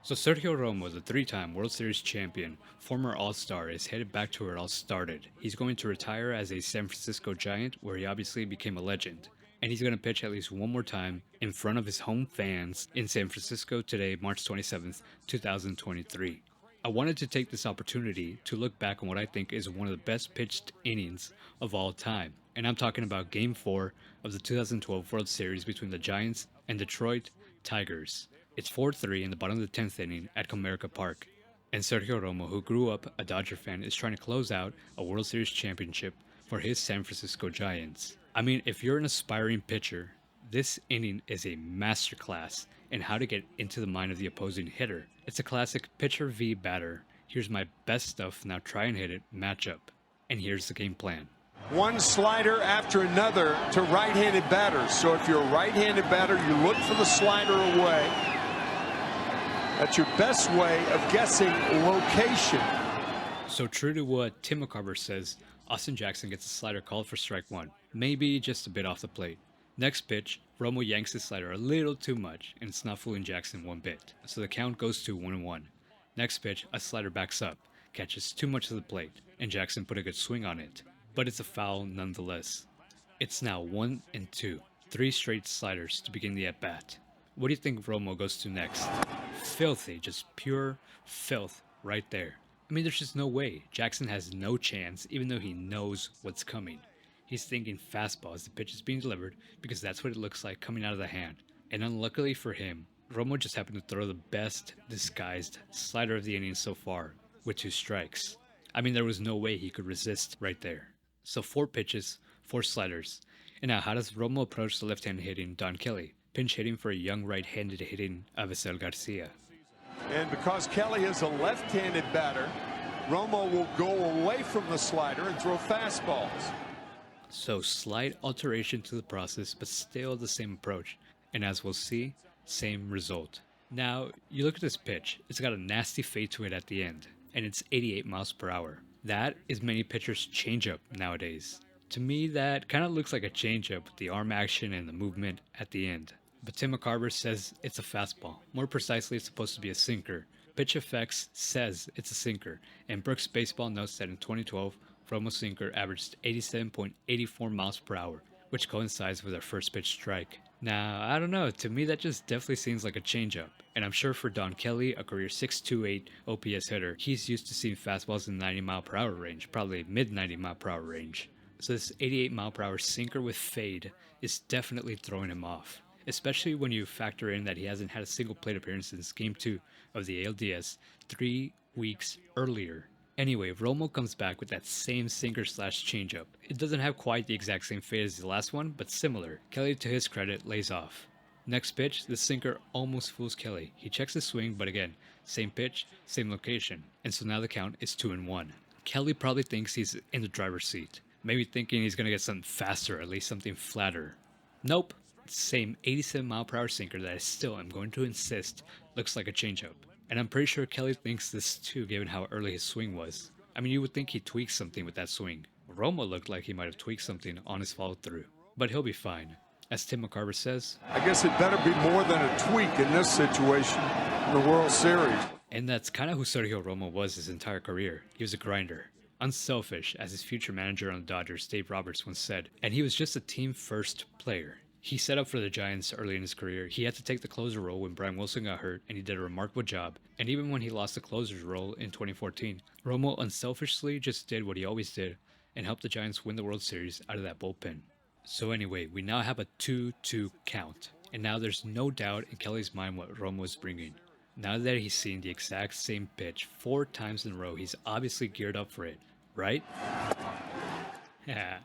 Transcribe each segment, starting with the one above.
So Sergio Romo, the three-time World Series champion, former All-Star, is headed back to where it all started. He's going to retire as a San Francisco Giant, where he obviously became a legend. And he's going to pitch at least one more time in front of his home fans in San Francisco today, March 27th, 2023. I wanted to take this opportunity to look back on what I think is one of the best pitched innings of all time. And I'm talking about Game 4 of the 2012 World Series between the Giants and Detroit Tigers. It's 4-3 in the bottom of the 10th inning at Comerica Park. And Sergio Romo, who grew up a Dodger fan, is trying to close out a World Series championship for his San Francisco Giants. I mean, if you're an aspiring pitcher, this inning is a masterclass in how to get into the mind of the opposing hitter. It's a classic pitcher v batter. Here's my best stuff, now try and hit it matchup. And here's the game plan. One slider after another to right-handed batters. So if you're a right-handed batter, you look for the slider away. That's your best way of guessing location. So true to what Tim McCarver says, Austin Jackson gets a slider called for strike one, maybe just a bit off the plate. Next pitch, Romo yanks his slider a little too much, and it's not fooling Jackson one bit, so the count goes to 1-1. Next pitch, a slider backs up, catches too much of the plate, and Jackson put a good swing on it, but it's a foul nonetheless. It's now 1-2, 3 straight sliders to begin the at-bat. What do you think Romo goes to next? Filthy, just pure filth right there. I mean, there's just no way. Jackson has no chance, even though he knows what's coming. He's thinking fastball as the pitch is being delivered because that's what it looks like coming out of the hand. And unluckily for him, Romo just happened to throw the best disguised slider of the inning so far with 2 strikes. I mean, there was no way he could resist right there. So 4 pitches, 4 sliders. And now how does Romo approach the left-hand hitting Don Kelly? Pinch hitting for a young right-handed hitting Avisel Garcia. And because Kelly is a left-handed batter, Romo will go away from the slider and throw fastballs. So slight alteration to the process, but still the same approach. And as we'll see, same result. Now, you look at this pitch, it's got a nasty fade to it at the end, and it's 88 miles per hour. That is many pitchers' changeup nowadays. To me, that kind of looks like a changeup with the arm action and the movement at the end. But Tim McCarver says it's a fastball. More precisely, it's supposed to be a sinker. Pitch Effects says it's a sinker, and Brooks Baseball notes that in 2012, Romo's sinker averaged 87.84 miles per hour, which coincides with our first pitch strike. Now, I don't know, to me that just definitely seems like a changeup. And I'm sure for Don Kelly, a career .628 OPS hitter, he's used to seeing fastballs in the 90 mile per hour range, probably mid 90 mile per hour range. So this 88 mile per hour sinker with fade is definitely throwing him off. Especially when you factor in that he hasn't had a single plate appearance since Game 2 of the ALDS 3 weeks earlier. Anyway, Romo comes back with that same sinker/changeup. It doesn't have quite the exact same fade as the last one, but similar. Kelly, to his credit, lays off. Next pitch, the sinker almost fools Kelly. He checks the swing, but again, same pitch, same location. And so now the count is 2-1. Kelly probably thinks he's in the driver's seat. Maybe thinking he's going to get something faster, or at least something flatter. Nope. Same 87 mile per hour sinker that I still am going to insist looks like a changeup. And I'm pretty sure Kelly thinks this too, given how early his swing was. I mean, you would think he tweaked something with that swing. Romo looked like he might have tweaked something on his follow through. But he'll be fine. As Tim McCarver says, I guess it better be more than a tweak in this situation in the World Series. And that's kind of who Sergio Romo was his entire career. He was a grinder. Unselfish, as his future manager on the Dodgers, Dave Roberts, once said. And he was just a team-first player. He set up for the Giants early in his career. He had to take the closer role when Brian Wilson got hurt, and he did a remarkable job. And even when he lost the closer's role in 2014, Romo unselfishly just did what he always did and helped the Giants win the World Series out of that bullpen. So anyway, we now have a 2-2 count. And now there's no doubt in Kelly's mind what Romo is bringing. Now that he's seen the exact same pitch 4 times in a row, he's obviously geared up for it, right? Yeah,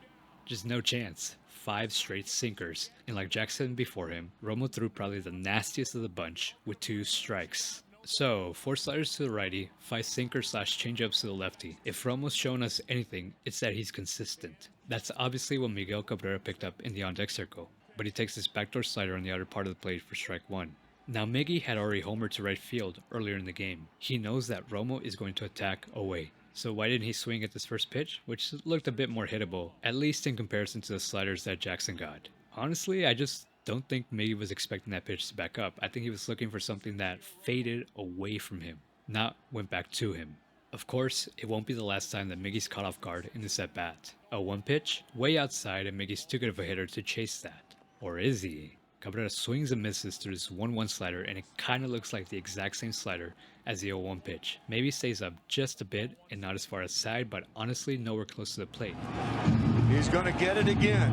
just no chance. 5 straight sinkers, and like Jackson before him, Romo threw probably the nastiest of the bunch with 2 strikes. So, 4 sliders to the righty, 5 sinkers/changeups to the lefty. If Romo's shown us anything, it's that he's consistent. That's obviously what Miguel Cabrera picked up in the on-deck circle, but he takes his backdoor slider on the outer part of the plate for strike 1. Now Miggy had already homered to right field earlier in the game. He knows that Romo is going to attack away. So why didn't he swing at this first pitch, which looked a bit more hittable, at least in comparison to the sliders that Jackson got? Honestly, I just Don't think Miggy was expecting that pitch to back up. I think he was looking for something that faded away from him, not went back to him. Of course, it won't be the last time that Miggy's caught off guard in this at-bat. A one pitch, way outside, and Miggy's too good of a hitter to chase that. Or is he? Cabrera swings and misses through his 1-1 slider, and it kinda looks like the exact same slider as the 0-1 pitch. Maybe stays up just a bit and not as far aside, but honestly nowhere close to the plate. He's gonna get it again.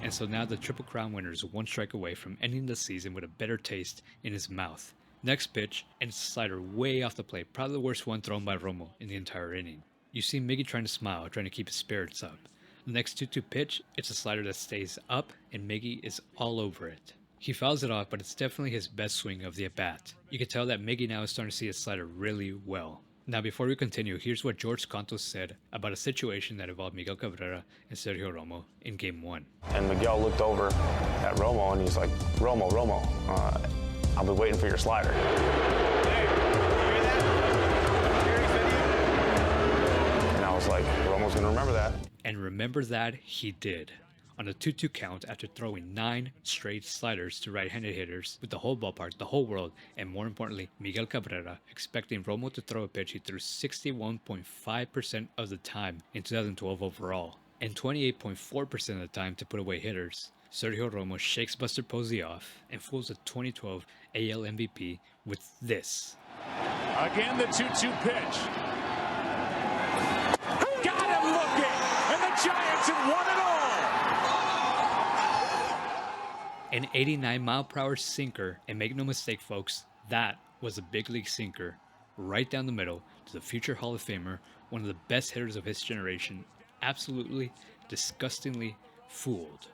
And so now the Triple Crown winner is one strike away from ending the season with a better taste in his mouth. Next pitch, and it's a slider way off the plate, probably the worst one thrown by Romo in the entire inning. You see Miggy trying to smile, trying to keep his spirits up. The next 2-2 pitch, it's a slider that stays up, and Miggy is all over it. He fouls it off, but it's definitely his best swing of the at-bat. You can tell that Miggy now is starting to see his slider really well. Now before we continue, here's what George Contos said about a situation that involved Miguel Cabrera and Sergio Romo in Game 1. And Miguel looked over at Romo and he's like, Romo, I'll be waiting for your slider. Hey, you hear that? And I was like, Romo's gonna remember that. And remember that he did. On a 2-2 count after throwing 9 straight sliders to right-handed hitters with the whole ballpark, the whole world, and more importantly, Miguel Cabrera, expecting Romo to throw a pitch he threw 61.5% of the time in 2012 overall, and 28.4% of the time to put away hitters. Sergio Romo shakes Buster Posey off and fools the 2012 AL MVP with this. Again, the 2-2 pitch. Got him looking, and the Giants have won it all. An 89-mile-per-hour sinker, and make no mistake folks, that was a big league sinker, right down the middle to the future Hall of Famer, one of the best hitters of his generation, absolutely, disgustingly fooled.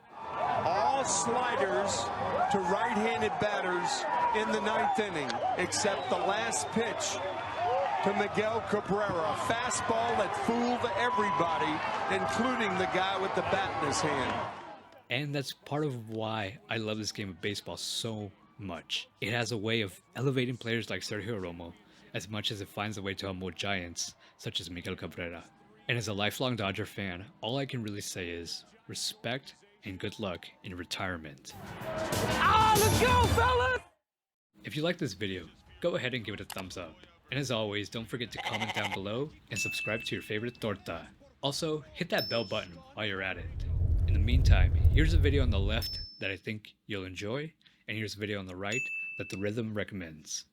All sliders to right-handed batters in the 9th inning, except the last pitch to Miguel Cabrera, a fastball that fooled everybody, including the guy with the bat in his hand. And that's part of why I love this game of baseball so much. It has a way of elevating players like Sergio Romo as much as it finds a way to humble giants such as Miguel Cabrera. And as a lifelong Dodger fan, all I can really say is respect and good luck in retirement. Let's go, fellas! If you like this video, go ahead and give it a thumbs up. And as always, don't forget to comment down below and subscribe to your favorite torta. Also, hit that bell button while you're at it. In the meantime, here's a video on the left that I think you'll enjoy, and here's a video on the right that the rhythm recommends.